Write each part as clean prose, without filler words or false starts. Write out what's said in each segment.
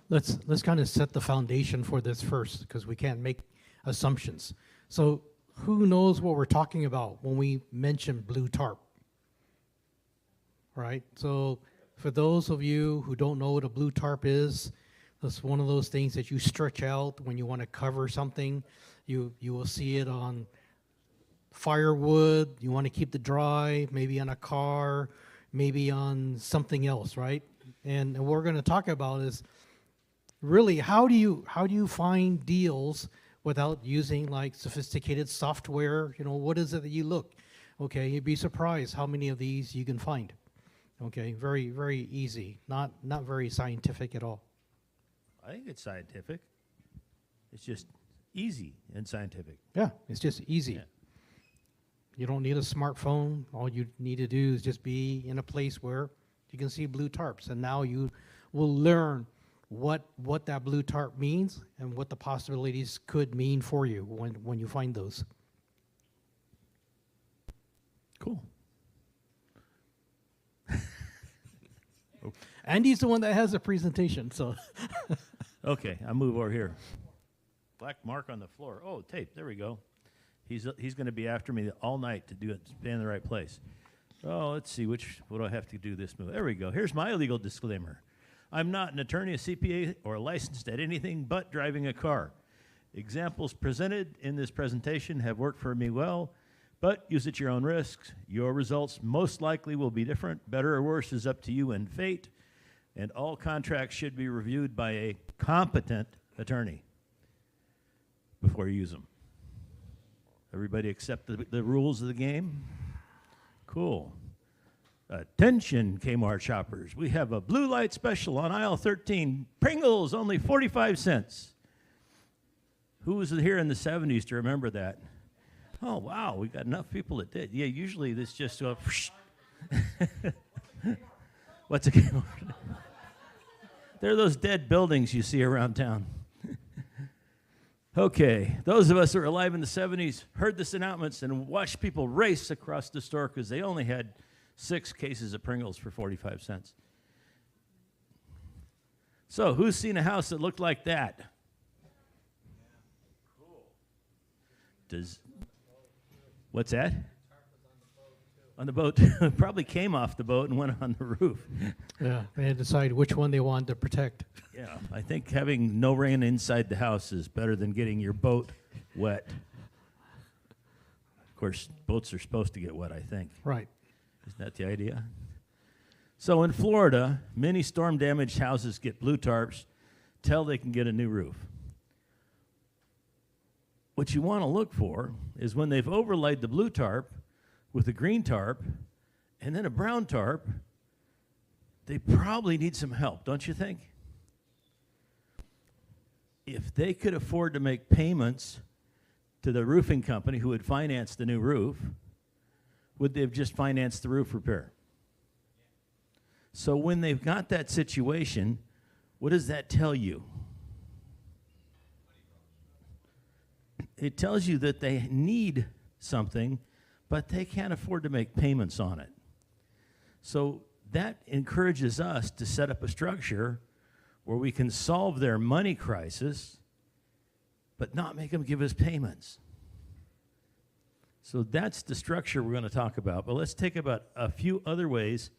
let's kind of set the foundation for this first, because we can't make assumptions. So who knows what we're talking about when we mention blue tarp? Right? So for those of you who don't know what a blue tarp is, it's one of those things that you stretch out when you want to cover something. You will see it on firewood. You want to keep it dry, maybe on a car, maybe on something else, right? And what we're going to talk about is really how do you find deals without using like sophisticated software? You know, what is it that you look? Okay, you'd be surprised how many of these you can find. Okay, very, very easy, not very scientific at all. I think it's scientific. It's just easy and scientific. Yeah, it's just easy. Yeah. You don't need a smartphone. All you need to do is just be in a place where you can see blue tarps, and now you will learn what that blue tarp means and what the possibilities could mean for you when you find those. Cool. Andy's the one that has the presentation, so. Okay, I'll move over here. Black mark on the floor. Oh, tape. There we go. He's going to be after me all night to do it, stay in the right place. Oh, let's see, what do I have to do this move? There we go. Here's my legal disclaimer. I'm not an attorney, a CPA, or licensed at anything but driving a car. Examples presented in this presentation have worked for me well, but use at your own risk. Your results most likely will be different. Better or worse is up to you and fate. And all contracts should be reviewed by a competent attorney before you use them. Everybody accept the rules of the game? Cool. Attention, Kmart shoppers. We have a blue light special on aisle 13. Pringles, only 45 cents. Who was here in the 70s to remember that? Oh, wow, we got enough people that did. Yeah, usually this just What's a Kmart? They're those dead buildings you see around town. Okay, those of us who were alive in the 70s heard this announcement and watched people race across the store because they only had 6 cases of Pringles for 45 cents. So, who's seen a house that looked like that? Cool. What's that? On the boat. Probably came off the boat and went on the roof. Yeah, they had to decide which one they wanted to protect. Yeah, I think having no rain inside the house is better than getting your boat wet. Of course, boats are supposed to get wet, I think. Right. Isn't that the idea? So in Florida, many storm-damaged houses get blue tarps till they can get a new roof. What you want to look for is when they've overlaid the blue tarp with a green tarp and then a brown tarp, they probably need some help, don't you think? If they could afford to make payments to the roofing company who would finance the new roof, would they have just financed the roof repair? So when they've got that situation, what does that tell you? It tells you that they need something, but they can't afford to make payments on it. So that encourages us to set up a structure where we can solve their money crisis, but not make them give us payments. So that's the structure we're going to talk about. But let's take about a few other ways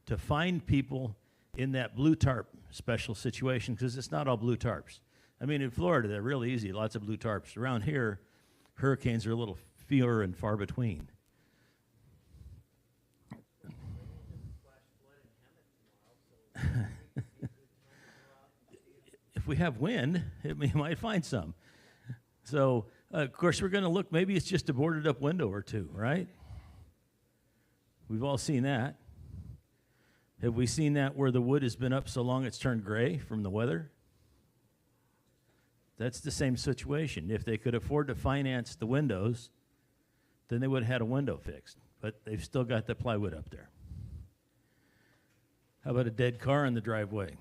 to find people in that blue tarp special situation, because it's not all blue tarps. I mean, in Florida, they're really easy, lots of blue tarps. Around here, hurricanes are a little fewer and far between. If we have wind, we might find some. So, of course, we're going to look, maybe it's just a boarded up window or two, right? We've all seen that. Have we seen that where the wood has been up so long it's turned gray from the weather? That's the same situation. If they could afford to finance the windows, then they would have had a window fixed. But they've still got the plywood up there. How about a dead car in the driveway?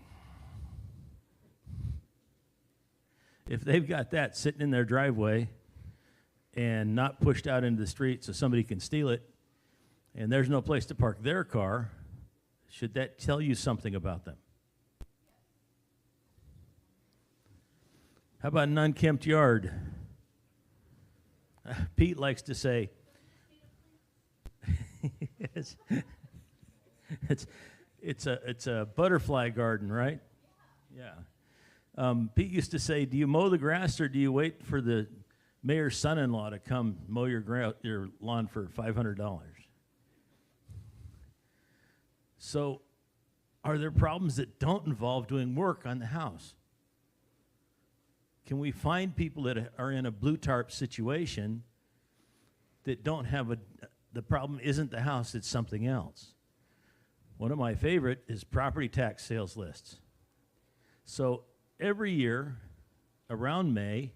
If they've got that sitting in their driveway and not pushed out into the street so somebody can steal it, and there's no place to park their car, should that tell you something about them? How about an unkempt yard? Pete likes to say, it's, it's a butterfly garden, right? Yeah. Pete used to say, do you mow the grass or do you wait for the mayor's son-in-law to come mow your lawn for $500? So are there problems that don't involve doing work on the house? Can we find people that are in a blue tarp situation that don't have the problem isn't the house, it's something else? One of my favorite is property tax sales lists. So every year around May,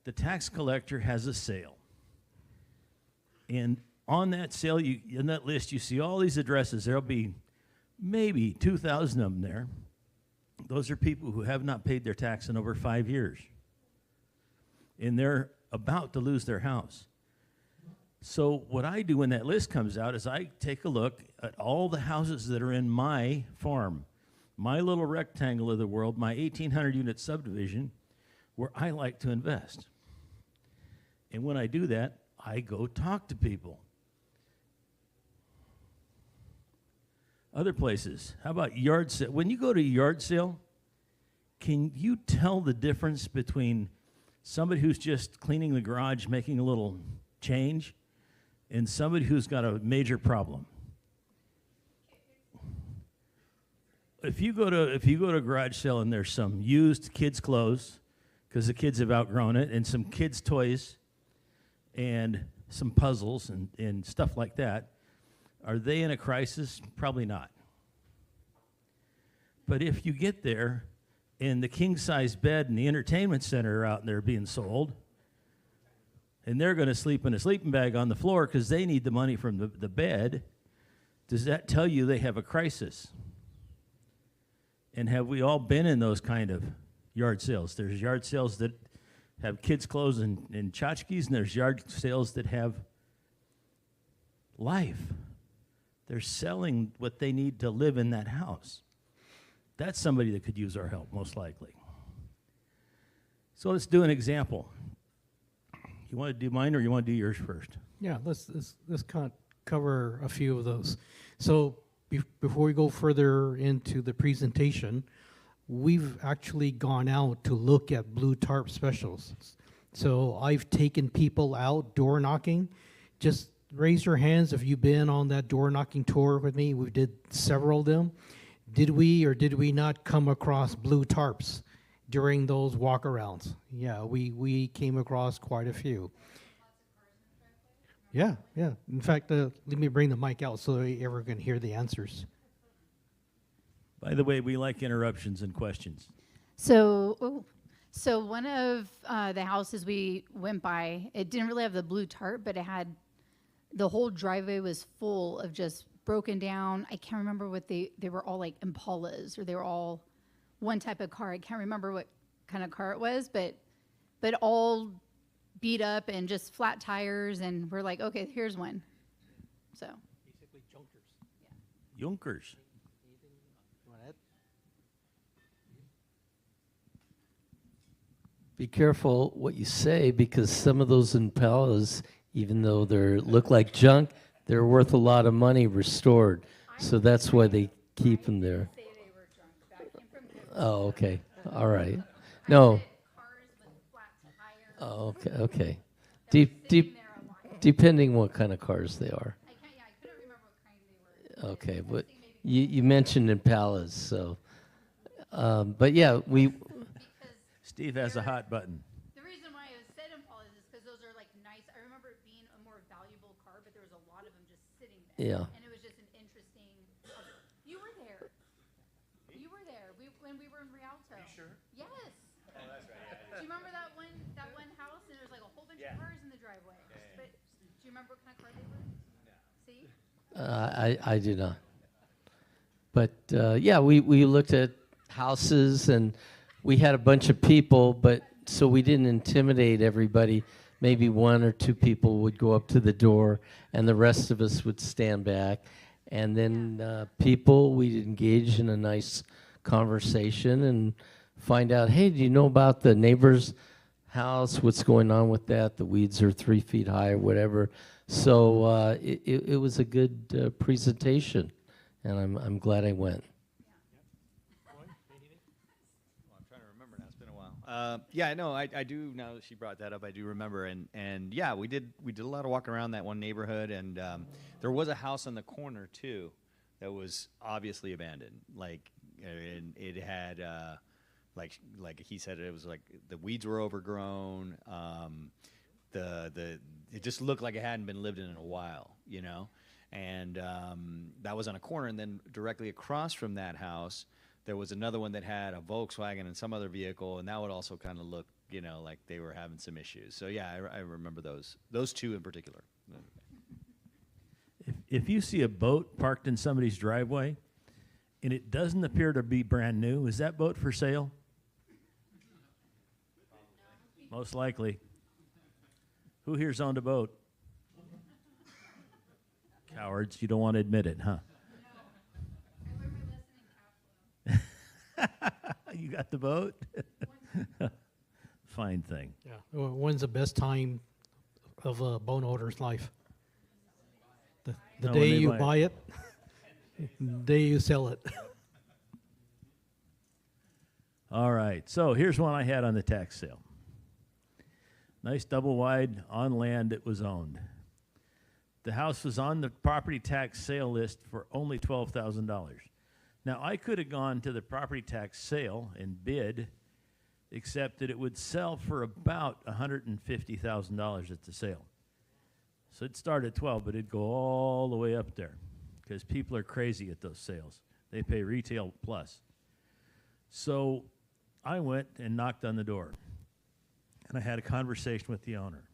the tax collector has a sale. And on that sale, in that list, you see all these addresses. There'll be maybe 2,000 of them there. Those are people who have not paid their tax in over 5 years. And they're about to lose their house. So what I do when that list comes out is I take a look at all the houses that are in my farm, my little rectangle of the world, my 1,800 unit subdivision, where I like to invest. And when I do that, I go talk to people. Other places, how about yard sale? When you go to a yard sale, can you tell the difference between somebody who's just cleaning the garage, making a little change, and somebody who's got a major problem? If you go to a garage sale and there's some used kids' clothes, because the kids have outgrown it, and some kids' toys, and some puzzles and stuff like that, are they in a crisis? Probably not. But if you get there and the king-size bed and the entertainment center are out there being sold, and they're going to sleep in a sleeping bag on the floor because they need the money from the bed, does that tell you they have a crisis? And have we all been in those kind of yard sales? There's yard sales that have kids' clothes and tchotchkes, and there's yard sales that have life. They're selling what they need to live in that house. That's somebody that could use our help, most likely. So let's do an example. You want to do mine or you want to do yours first? Yeah, let's cover a few of those. So before we go further into the presentation, we've actually gone out to look at blue tarp specials. So I've taken people out door knocking. Just raise your hands if you've been on that door knocking tour with me. We did several of them. Did we or did we not come across blue tarps during those walkarounds? Yeah, we came across quite a few. Yeah. In fact, let me bring the mic out so everyone can hear the answers. By the way, we like interruptions and questions. So one of the houses we went by, it didn't really have the blue tarp, but it had, the whole driveway was full of just broken down. I can't remember what they were all like Impalas, or they were all one type of car. I can't remember what kind of car it was, but all beat up and just flat tires. And we're like, okay, here's one. So Basically junkers. Junkers. Be careful what you say, because some of those Impalas, even though they look like junk, they're worth a lot of money restored. So that's why they keep them there. Oh, okay. All right. No. Oh, okay. Depending what kind of cars they are. I couldn't remember what kind they were. Okay, but you mentioned Impalas, so. But yeah, Steve has a hot button. The reason why it was said Impalas is because those are like nice. I remember it being a more valuable car, but there was a lot of them just sitting there. Yeah. And it was just an interesting. You were there. You were there. When we were in Rialto. Are you sure? Yes. Oh, that's right. Do you remember that one house, and there was like a whole bunch of cars in the driveway? But do you remember what kind of car they were? No. See? I do not. But yeah, we looked at houses, and we had a bunch of people, but so we didn't intimidate everybody. Maybe one or two people would go up to the door, and the rest of us would stand back. And then we'd engage in a nice conversation, and find out, hey, do you know about the neighbor's house? What's going on with that? The weeds are 3 feet high or whatever. So it was a good presentation, and I'm glad I went. I'm trying to remember now. It's been a while. Yeah, no, I do. Now that she brought that up, I do remember. And yeah, we did a lot of walking around that one neighborhood, and there was a house on the corner too that was obviously abandoned. Like, and it had like he said, it was like the weeds were overgrown. It just looked like it hadn't been lived in a while, you know. And that was on a corner, and then directly across from that house, there was another one that had a Volkswagen and some other vehicle, and that would also kind of look, you know, like they were having some issues. So yeah, I remember those two in particular. If you see a boat parked in somebody's driveway and it doesn't appear to be brand new, is that boat for sale? Most likely. Who here's owned a boat? Cowards, you don't want to admit it, huh? You got the boat? Fine thing. Yeah. When's the best time of a boat owner's life? The No, when day they you buy buy it, the day you sell it. All right, so here's one I had on the tax sale. Nice double wide on land that was owned. The house was on the property tax sale list for only $12,000. Now, I could have gone to the property tax sale and bid, except that it would sell for about $150,000 at the sale. So it'd start at 12, but it'd go all the way up there because people are crazy at those sales. They pay retail plus. So I went and knocked on the door, and I had a conversation with the owner.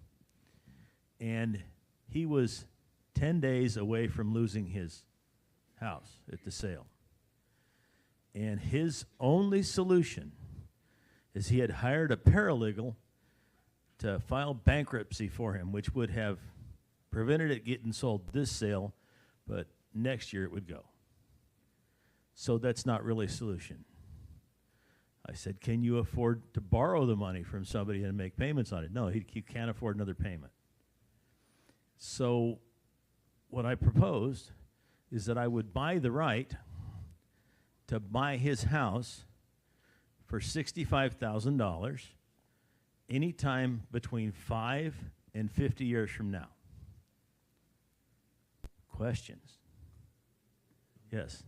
And he was 10 days away from losing his house at the sale. And his only solution is he had hired a paralegal to file bankruptcy for him, which would have prevented it getting sold this sale, but next year it would go. So that's not really a solution. I said, can you afford to borrow the money from somebody and make payments on it? No, he can't afford another payment. So what I proposed is that I would buy the right to buy his house for $65,000 anytime between 5 and 50 years from now. Questions? Yes.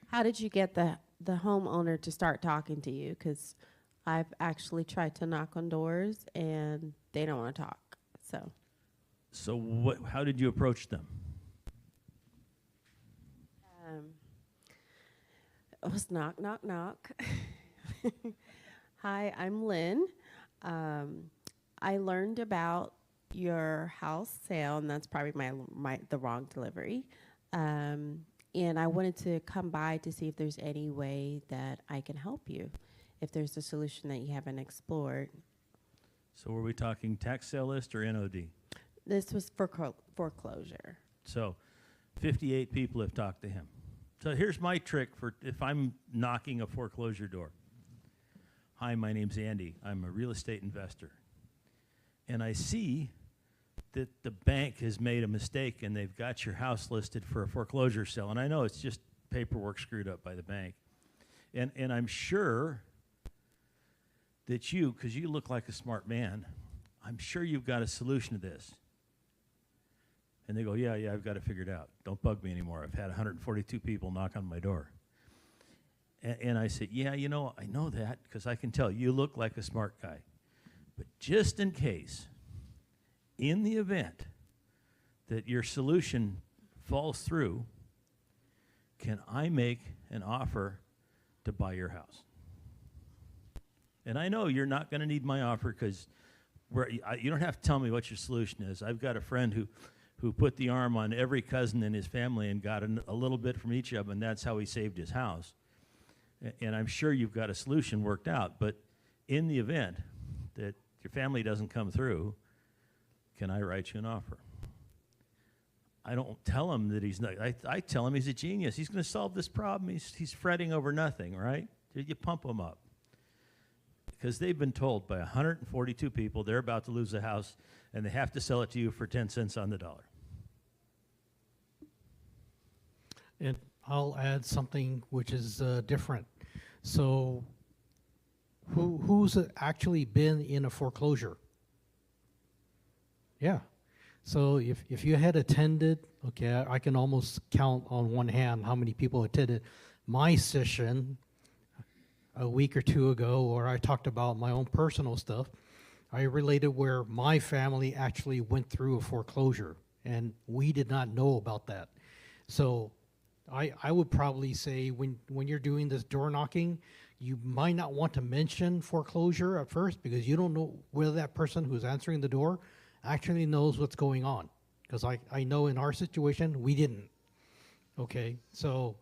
How did you get the homeowner to start talking to you? Because I've actually tried to knock on doors and they don't want to talk. So How did you approach them? it was knock, knock, knock. Hi, I'm Lynn. I learned about your house sale, and that's probably the wrong delivery. And I wanted to come by to see if there's any way that I can help you, if there's a solution that you haven't explored. So were we talking tax sale list or NOD? This was for foreclosure. So 58 people have talked to him. So here's my trick for if I'm knocking a foreclosure door. Hi, my name's Andy. I'm a real estate investor. And I see that the bank has made a mistake and they've got your house listed for a foreclosure sale. And I know it's just paperwork screwed up by the bank. And I'm sure that you, because you look like a smart man, I'm sure you've got a solution to this. And they go, yeah, I've got it figured out. Don't bug me anymore. I've had 142 people knock on my door. And I said, yeah, you know, I know that because I can tell you look like a smart guy. But just in case, in the event that your solution falls through, can I make an offer to buy your house? And I know you're not going to need my offer because you don't have to tell me what your solution is. I've got a friend who put the arm on every cousin in his family and got a little bit from each of them, and that's how he saved his house. And I'm sure you've got a solution worked out, but in the event that your family doesn't come through, can I write you an offer? I don't tell him that he's not. I tell him he's a genius. He's going to solve this problem. He's fretting over nothing, right? You pump him up. Because they've been told by 142 people they're about to lose a house, and they have to sell it to you for 10 cents on the dollar. And I'll add something which is different. So, who's actually been in a foreclosure? Yeah. So if you had attended, okay, I can almost count on one hand how many people attended my session a week or two ago, where I talked about my own personal stuff. I related where my family actually went through a foreclosure, and we did not know about that. So I would probably say when you're doing this door knocking, you might not want to mention foreclosure at first, because you don't know whether that person who's answering the door actually knows what's going on. Because I know in our situation, we didn't. Okay, so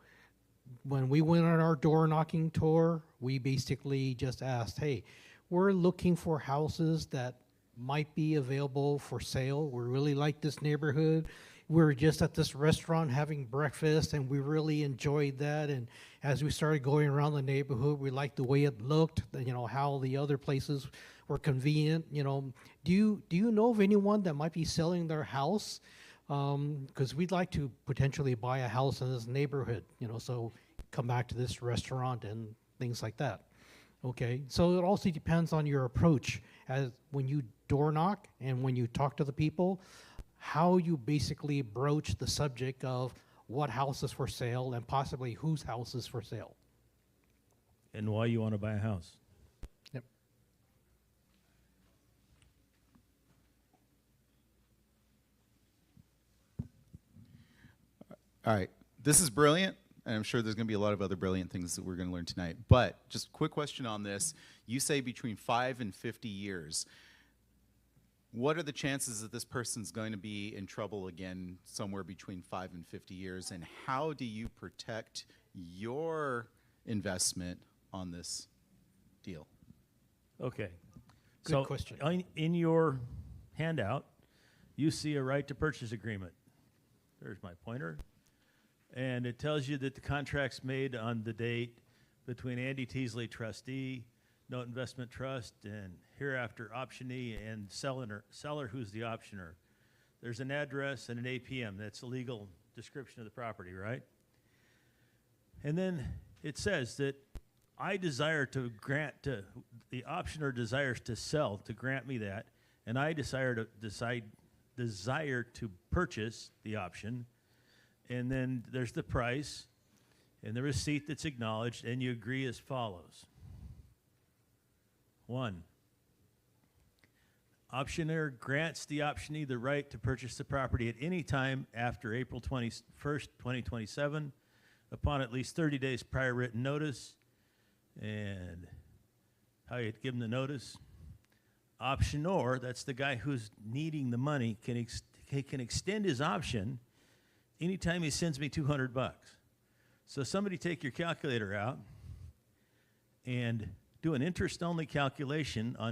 when we went on our door knocking tour, we basically just asked, hey, we're looking for houses that might be available for sale. We really like this neighborhood. We were just at this restaurant having breakfast, and we really enjoyed that. And as we started going around the neighborhood, we liked the way it looked, how the other places were convenient. Do you know of anyone that might be selling their house? Because we'd like to potentially buy a house in this neighborhood, so come back to this restaurant and things like that. Okay, so it also depends on your approach as when you door knock and when you talk to the people, how you basically broach the subject of what house is for sale and possibly whose house is for sale. And why you want to buy a house. Yep. All right. This is brilliant, and I'm sure there's going to be a lot of other brilliant things that we're going to learn tonight. But just a quick question on this. You say between 5 and 50 years. What are the chances that this person's going to be in trouble again somewhere between 5 and 50 years? And how do you protect your investment on this deal? Okay. Good question. In your handout, you see a right to purchase agreement. There's my pointer. And it tells you that the contract's made on the date between Andy Teasley, trustee, Note Investment Trust, and hereafter optionee and seller who's the optioner. There's an address and an APM. That's a legal description of the property, right? And then it says that I desire to grant to, the optioner desires to sell, to grant me that, and I desire to purchase the option, and then there's the price and the receipt that's acknowledged, and you agree as follows. 1, optioner grants the optionee the right to purchase the property at any time after April 21st, 2027, upon at least 30 days prior written notice. And how you give them the notice. Optionor, that's the guy who's needing the money, can extend his option anytime he sends me $200. So somebody take your calculator out and do an interest-only calculation on